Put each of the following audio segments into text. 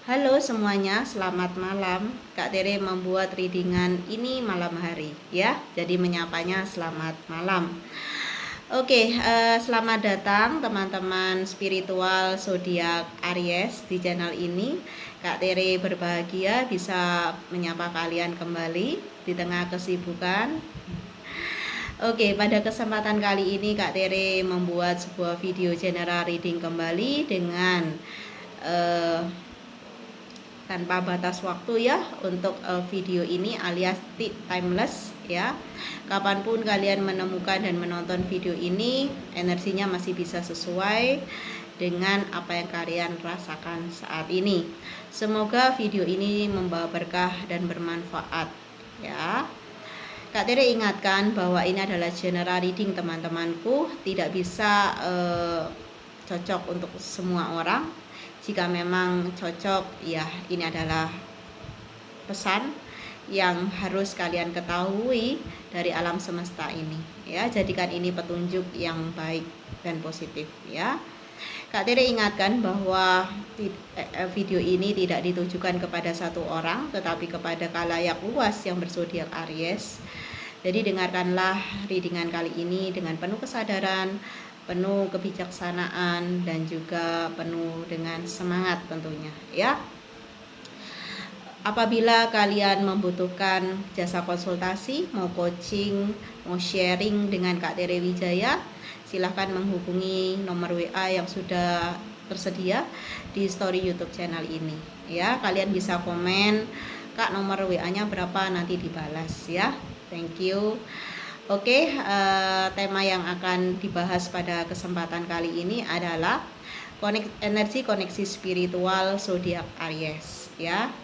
Halo semuanya, selamat malam. Kak Tere membuat readingan ini malam hari ya. Jadi menyapanya selamat malam. Oke, selamat datang teman-teman spiritual zodiak Aries di channel ini. Kak Tere berbahagia bisa menyapa kalian kembali di tengah kesibukan. Oke, pada kesempatan kali ini Kak Tere membuat sebuah video general reading kembali dengan tanpa batas waktu ya untuk video ini alias timeless ya. Kapanpun kalian menemukan dan menonton video ini, energinya masih bisa sesuai dengan apa yang kalian rasakan saat ini. Semoga video ini membawa berkah dan bermanfaat ya. Kak Tere ingatkan bahwa ini adalah general reading teman-temanku, tidak bisa cocok untuk semua orang. Jika memang cocok, ya ini adalah pesan yang harus kalian ketahui dari alam semesta ini ya. Jadikan ini petunjuk yang baik dan positif ya. Kak Tere ingatkan bahwa video ini tidak ditujukan kepada satu orang, tetapi kepada khalayak luas yang berzodiak Aries. Jadi dengarkanlah readingan kali ini dengan penuh kesadaran, penuh kebijaksanaan, dan juga penuh dengan semangat tentunya ya. Apabila kalian membutuhkan jasa konsultasi, mau coaching, mau sharing dengan Kak Tere Wijaya, silahkan menghubungi nomor WA yang sudah tersedia di story YouTube channel ini ya. Kalian bisa komen, Kak nomor WA-nya berapa, nanti dibalas ya. Thank you. Oke, tema yang akan dibahas pada kesempatan kali ini adalah energi koneksi spiritual zodiak Aries ya.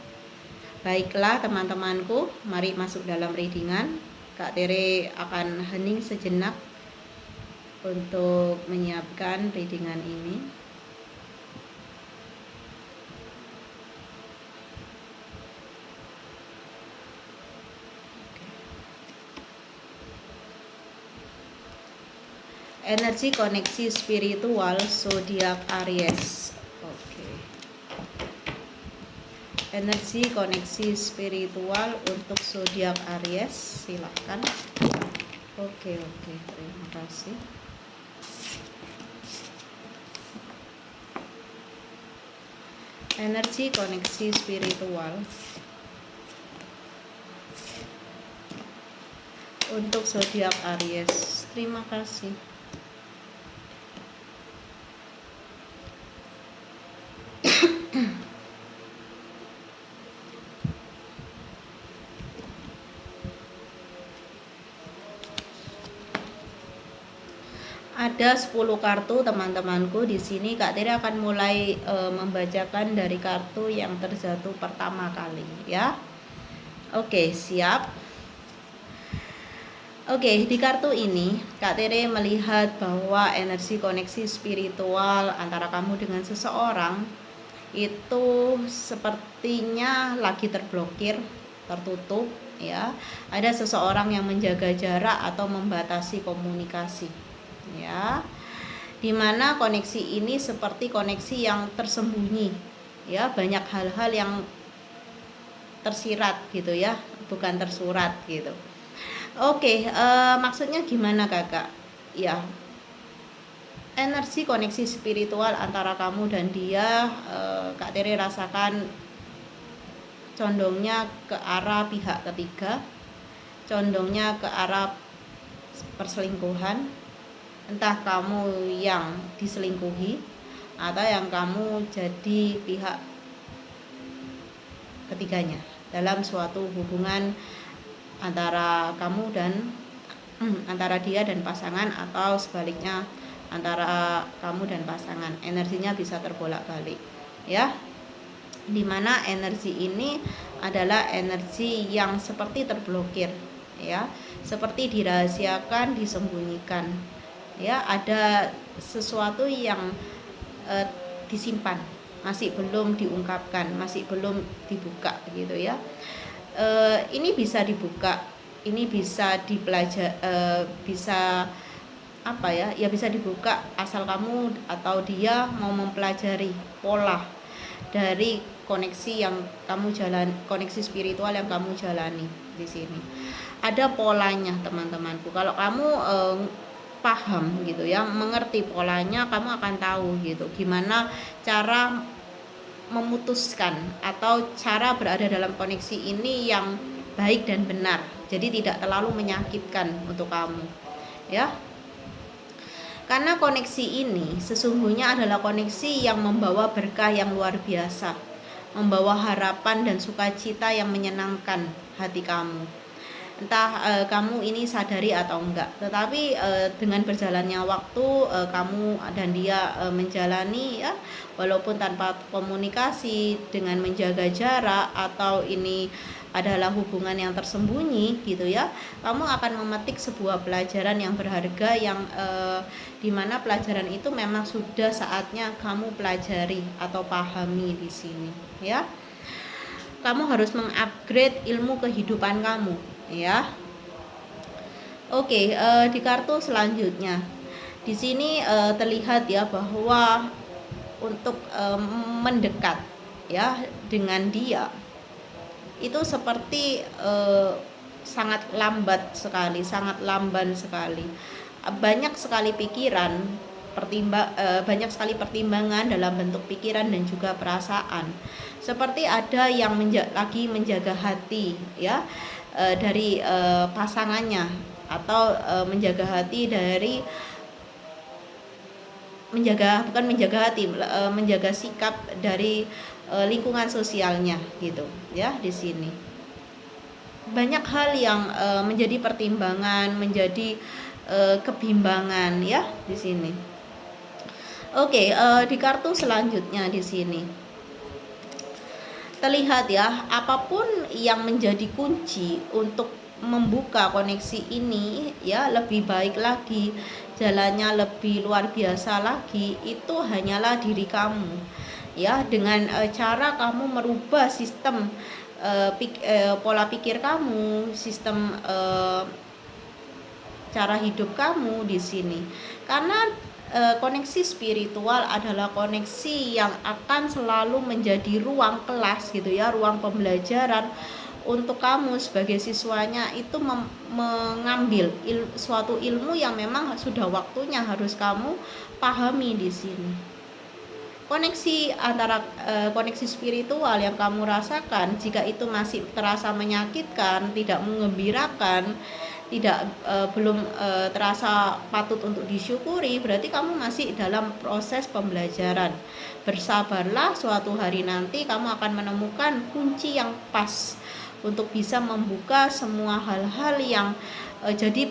Baiklah teman-temanku, mari masuk dalam readingan. Kak Tere akan hening sejenak untuk menyiapkan readingan ini. Energi koneksi spiritual zodiak Aries. Oke. Energi koneksi spiritual untuk zodiak Aries, silakan. Oke, terima kasih. Energi koneksi spiritual untuk zodiak Aries. Terima kasih. Ada 10 kartu teman-temanku di sini. Kak Tere akan mulai membacakan dari kartu yang terjatuh pertama kali ya. Oke, siap. Oke, di kartu ini Kak Tere melihat bahwa energi koneksi spiritual antara kamu dengan seseorang itu sepertinya lagi terblokir, tertutup ya. Ada seseorang yang menjaga jarak atau membatasi komunikasi ya, dimana koneksi ini seperti koneksi yang tersembunyi ya, banyak hal-hal yang tersirat gitu ya, bukan tersurat gitu. Oke, maksudnya gimana kakak ya, energi koneksi spiritual antara kamu dan dia, Kak Tere rasakan condongnya ke arah pihak ketiga, condongnya ke arah perselingkuhan. Entah kamu yang diselingkuhi atau yang kamu jadi pihak ketiganya dalam suatu hubungan antara kamu dan antara dia dan pasangan, atau sebaliknya antara kamu dan pasangan. Energinya bisa terbolak-balik ya, dimana energi ini adalah energi yang seperti terblokir ya, seperti dirahasiakan, disembunyikan ya. Ada sesuatu yang disimpan, masih belum diungkapkan, masih belum dibuka gitu ya. Ini bisa dibuka, ini bisa dipelajari, bisa apa ya, bisa dibuka asal kamu atau dia mau mempelajari pola dari koneksi yang kamu jalan, koneksi spiritual yang kamu jalani di sini. Ada polanya teman-temanku. Kalau kamu paham gitu ya, mengerti polanya, kamu akan tahu gitu gimana cara memutuskan atau cara berada dalam koneksi ini yang baik dan benar. Jadi tidak terlalu menyakitkan untuk kamu. Ya. Karena koneksi ini sesungguhnya adalah koneksi yang membawa berkah yang luar biasa, membawa harapan dan sukacita yang menyenangkan hati kamu. Entah kamu ini sadari atau enggak, tetapi dengan berjalannya waktu, kamu dan dia menjalani ya, walaupun tanpa komunikasi, dengan menjaga jarak, atau ini adalah hubungan yang tersembunyi gitu ya, kamu akan memetik sebuah pelajaran yang berharga yang dimana pelajaran itu memang sudah saatnya kamu pelajari atau pahami di sini ya. Kamu harus mengupgrade ilmu kehidupan kamu ya. Oke, di kartu selanjutnya di sini terlihat ya bahwa untuk mendekat ya dengan dia itu seperti sangat lambat sekali, sangat lamban sekali. Banyak sekali pikiran, banyak sekali pertimbangan dalam bentuk pikiran dan juga perasaan. Seperti ada yang lagi menjaga hati ya dari pasangannya, atau menjaga hati dari menjaga sikap dari lingkungan sosialnya gitu ya. Di sini banyak hal yang menjadi pertimbangan, menjadi kebimbangan ya di sini. Oke, di kartu selanjutnya di sini terlihat ya, apapun yang menjadi kunci untuk membuka koneksi ini ya lebih baik lagi, jalannya lebih luar biasa lagi, itu hanyalah diri kamu ya, dengan cara kamu merubah sistem pola pikir kamu, sistem cara hidup kamu di sini. Karena koneksi spiritual adalah koneksi yang akan selalu menjadi ruang kelas gitu ya, ruang pembelajaran untuk kamu sebagai siswanya itu mengambil suatu ilmu yang memang sudah waktunya harus kamu pahami di sini. Koneksi antara koneksi spiritual yang kamu rasakan, jika itu masih terasa menyakitkan, tidak mengembirakan, tidak belum terasa patut untuk disyukuri, berarti kamu masih dalam proses pembelajaran. Bersabarlah, suatu hari nanti kamu akan menemukan kunci yang pas untuk bisa membuka semua hal-hal yang jadi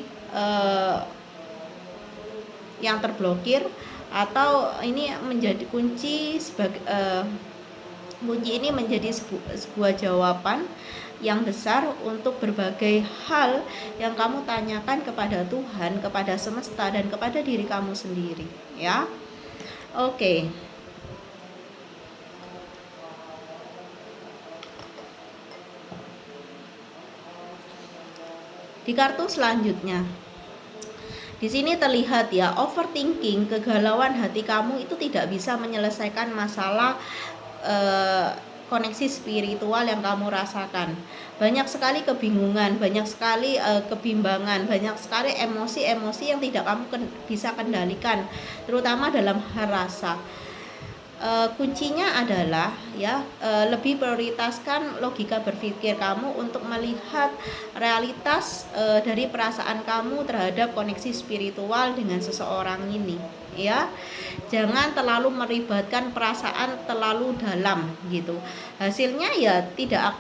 yang terblokir, atau ini menjadi kunci sebagai kunci ini menjadi sebuah jawaban yang besar untuk berbagai hal yang kamu tanyakan kepada Tuhan, kepada semesta, dan kepada diri kamu sendiri ya. Oke. Di kartu selanjutnya di sini terlihat ya, overthinking, kegalauan hati kamu itu tidak bisa menyelesaikan masalah koneksi spiritual yang kamu rasakan. Banyak sekali kebingungan, banyak sekali kebimbangan, banyak sekali emosi-emosi yang tidak kamu bisa kendalikan, terutama dalam hal rasa. Kuncinya adalah ya lebih prioritaskan logika berpikir kamu untuk melihat realitas dari perasaan kamu terhadap koneksi spiritual dengan seseorang ini ya. Jangan terlalu melibatkan perasaan terlalu dalam gitu. Hasilnya ya tidak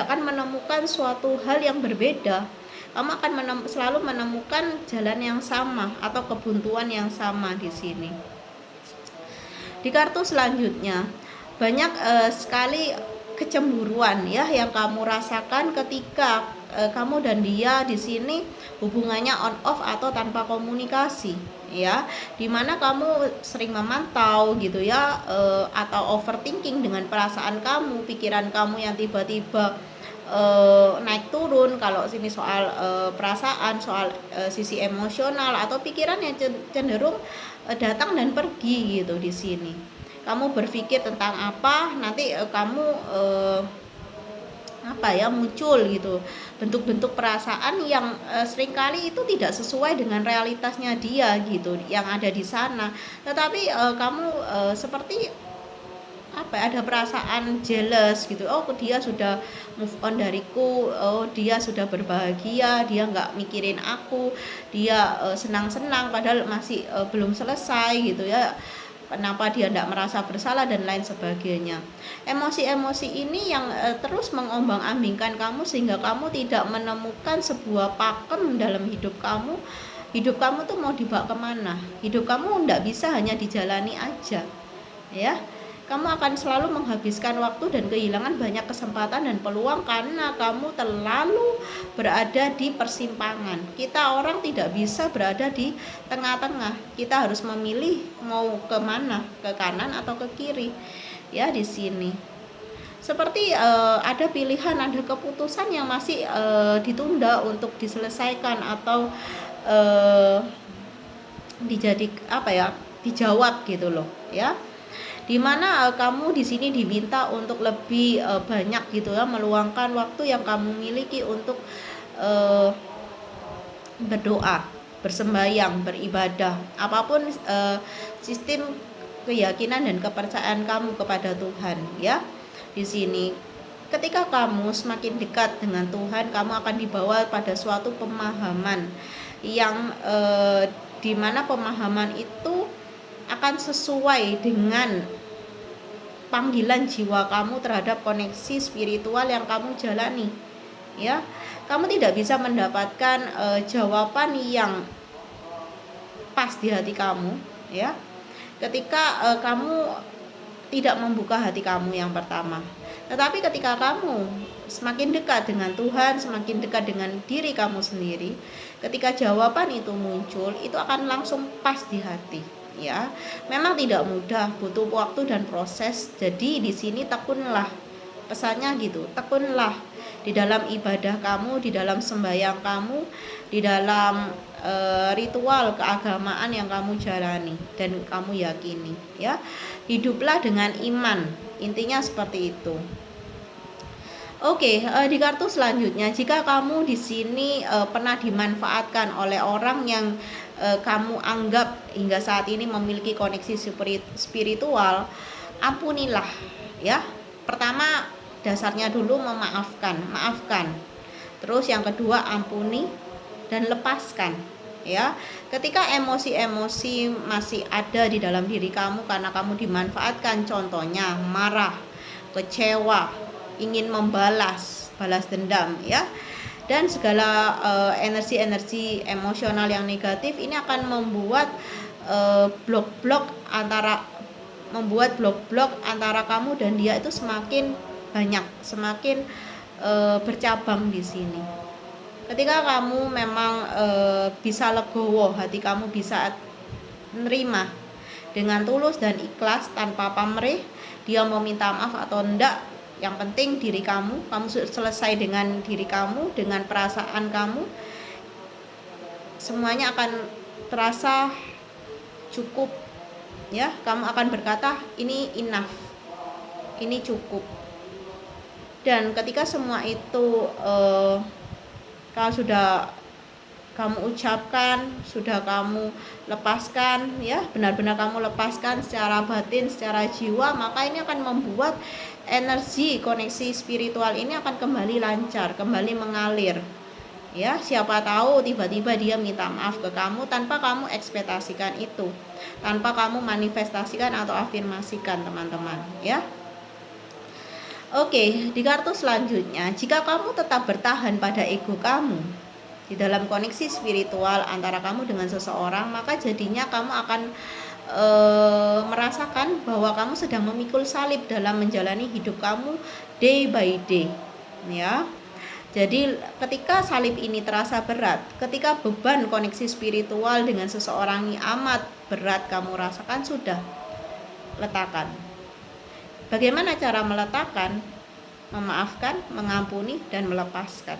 akan menemukan suatu hal yang berbeda. Kamu akan selalu menemukan jalan yang sama atau kebuntuan yang sama di sini. Di kartu selanjutnya banyak sekali kecemburuan ya yang kamu rasakan ketika kamu dan dia di sini hubungannya on off atau tanpa komunikasi ya, dimana kamu sering memantau gitu ya, atau overthinking dengan perasaan kamu, pikiran kamu yang tiba-tiba naik turun. Kalau sini soal perasaan, soal sisi emosional, atau pikiran yang cenderung datang dan pergi gitu di sini. Kamu berpikir tentang apa, nanti kamu muncul gitu bentuk-bentuk perasaan yang seringkali itu tidak sesuai dengan realitasnya dia gitu yang ada di sana. Tetapi kamu seperti ada perasaan jealous gitu, oh dia sudah move on dariku, oh dia sudah berbahagia, dia nggak mikirin aku, dia senang-senang padahal masih belum selesai gitu ya, kenapa dia tidak merasa bersalah dan lain sebagainya. Emosi-emosi ini yang terus mengombang-ambingkan kamu sehingga kamu tidak menemukan sebuah pakem dalam hidup kamu. Hidup kamu tuh mau dibawa kemana? Hidup kamu tidak bisa hanya dijalani aja, ya. Kamu akan selalu menghabiskan waktu dan kehilangan banyak kesempatan dan peluang karena kamu terlalu berada di persimpangan. Kita orang tidak bisa berada di tengah-tengah. Kita harus memilih mau ke mana, ke kanan atau ke kiri. Ya, di sini. Seperti ada pilihan, ada keputusan yang masih ditunda untuk diselesaikan atau dijawab gitu loh, ya. Dimana kamu di sini diminta untuk lebih banyak gitu ya, meluangkan waktu yang kamu miliki untuk berdoa, bersembahyang, beribadah, apapun sistem keyakinan dan kepercayaan kamu kepada Tuhan, ya. Di sini ketika kamu semakin dekat dengan Tuhan, kamu akan dibawa pada suatu pemahaman yang dimana pemahaman itu akan sesuai dengan panggilan jiwa kamu terhadap koneksi spiritual yang kamu jalani, ya. Kamu tidak bisa mendapatkan jawaban yang pas di hati kamu, ya, ketika kamu tidak membuka hati kamu yang pertama. Tetapi ketika kamu semakin dekat dengan Tuhan, semakin dekat dengan diri kamu sendiri, ketika jawaban itu muncul, itu akan langsung pas di hati, ya. Memang tidak mudah, butuh waktu dan proses. Jadi di sini tekunlah, pesannya gitu, tekunlah di dalam ibadah kamu, di dalam sembahyang kamu, di dalam ritual keagamaan yang kamu jalani dan kamu yakini, ya. Hiduplah dengan iman, intinya seperti itu. Oke, di kartu selanjutnya, jika kamu di sini pernah dimanfaatkan oleh orang yang kamu anggap hingga saat ini memiliki koneksi spiritual, ampunilah, ya. Pertama, dasarnya dulu maafkan. Terus yang kedua, ampuni dan lepaskan, ya. Ketika emosi-emosi masih ada di dalam diri kamu karena kamu dimanfaatkan, contohnya marah, kecewa, ingin balas dendam, ya, dan segala energi-energi emosional yang negatif ini akan membuat blok-blok antara kamu dan dia itu semakin banyak, semakin bercabang di sini. Ketika kamu memang bisa legowo, hati kamu bisa menerima dengan tulus dan ikhlas tanpa pamrih, dia mau minta maaf atau enggak, yang penting diri kamu selesai dengan diri kamu, dengan perasaan kamu, semuanya akan terasa cukup, ya. Kamu akan berkata ini enough, ini cukup. Dan ketika semua itu kalau sudah kamu ucapkan, sudah kamu lepaskan, ya, benar-benar kamu lepaskan secara batin, secara jiwa, maka ini akan membuat energi koneksi spiritual ini akan kembali lancar, kembali mengalir, ya. Siapa tahu tiba-tiba dia minta maaf ke kamu tanpa kamu ekspektasikan itu, tanpa kamu manifestasikan atau afirmasikan, teman-teman, ya. Oke, di kartu selanjutnya, jika kamu tetap bertahan pada ego kamu di dalam koneksi spiritual antara kamu dengan seseorang, maka jadinya kamu akan merasakan bahwa kamu sedang memikul salib dalam menjalani hidup kamu day by day, ya. Jadi ketika salib ini terasa berat, ketika beban koneksi spiritual dengan seseorang ini amat berat kamu rasakan, sudah, letakkan. Bagaimana cara meletakkan? Memaafkan, mengampuni, dan melepaskan.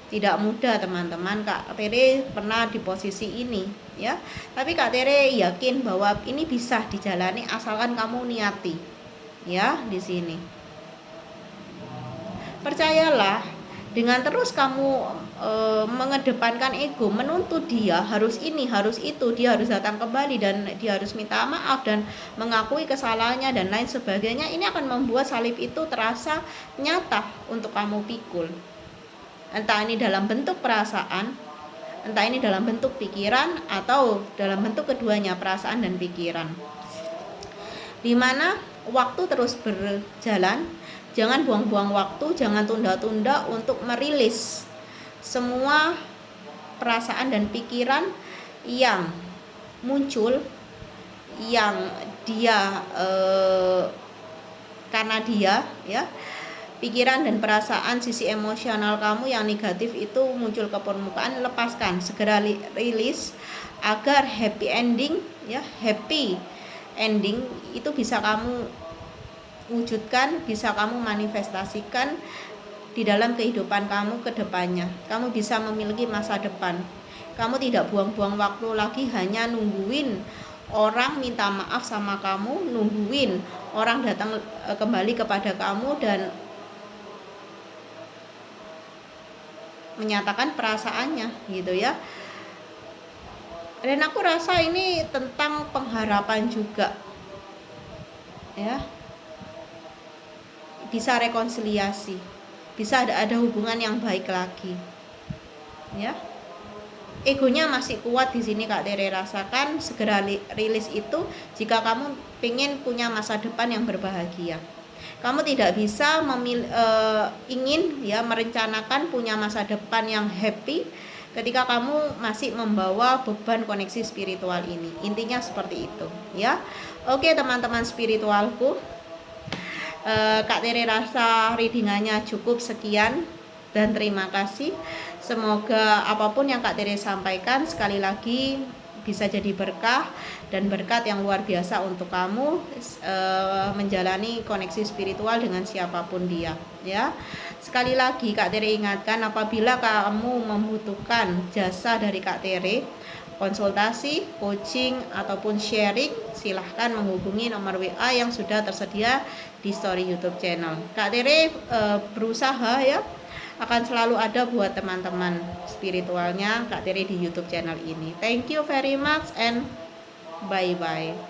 Tidak mudah teman-teman. Kak Tere pernah di posisi ini ya. Tapi Kak Tere yakin bahwa ini bisa dijalani asalkan kamu niati. Ya, di sini. Percayalah, dengan terus kamu mengedepankan ego, menuntut dia harus ini, harus itu, dia harus datang kembali dan dia harus minta maaf dan mengakui kesalahannya dan lain sebagainya, ini akan membuat salib itu terasa nyata untuk kamu pikul. Entah ini dalam bentuk perasaan, entah ini dalam bentuk pikiran, atau dalam bentuk keduanya, perasaan dan pikiran. Dimana waktu terus berjalan, jangan buang-buang waktu, jangan tunda-tunda untuk merilis semua perasaan dan pikiran yang muncul, yang dia karena dia ya, pikiran dan perasaan sisi emosional kamu yang negatif itu muncul ke permukaan, lepaskan, segera rilis agar happy ending ya, happy ending itu bisa kamu wujudkan, bisa kamu manifestasikan di dalam kehidupan kamu ke depannya. Kamu bisa memiliki masa depan. Kamu tidak buang-buang waktu lagi hanya nungguin orang minta maaf sama kamu, nungguin orang datang kembali kepada kamu dan menyatakan perasaannya gitu ya. Dan aku rasa ini tentang pengharapan juga ya, bisa rekonsiliasi, bisa ada hubungan yang baik lagi ya. Egonya masih kuat di sini Kak Tere rasakan, segera rilis itu jika kamu pengen punya masa depan yang berbahagia. Kamu tidak bisa ingin ya merencanakan punya masa depan yang happy ketika kamu masih membawa beban koneksi spiritual ini. Intinya seperti itu ya. Oke teman-teman spiritualku, Kak Tere rasa readingannya cukup sekian dan terima kasih. Semoga apapun yang Kak Tere sampaikan sekali lagi bisa jadi berkah dan berkat yang luar biasa untuk kamu menjalani koneksi spiritual dengan siapapun dia ya. Sekali lagi Kak Tere ingatkan, apabila kamu membutuhkan jasa dari Kak Tere, konsultasi, coaching ataupun sharing, silahkan menghubungi nomor WA yang sudah tersedia di story YouTube channel. Kak Tere berusaha ya akan selalu ada buat teman-teman spiritualnya Kak Tere di YouTube channel ini. Thank you very much and bye-bye.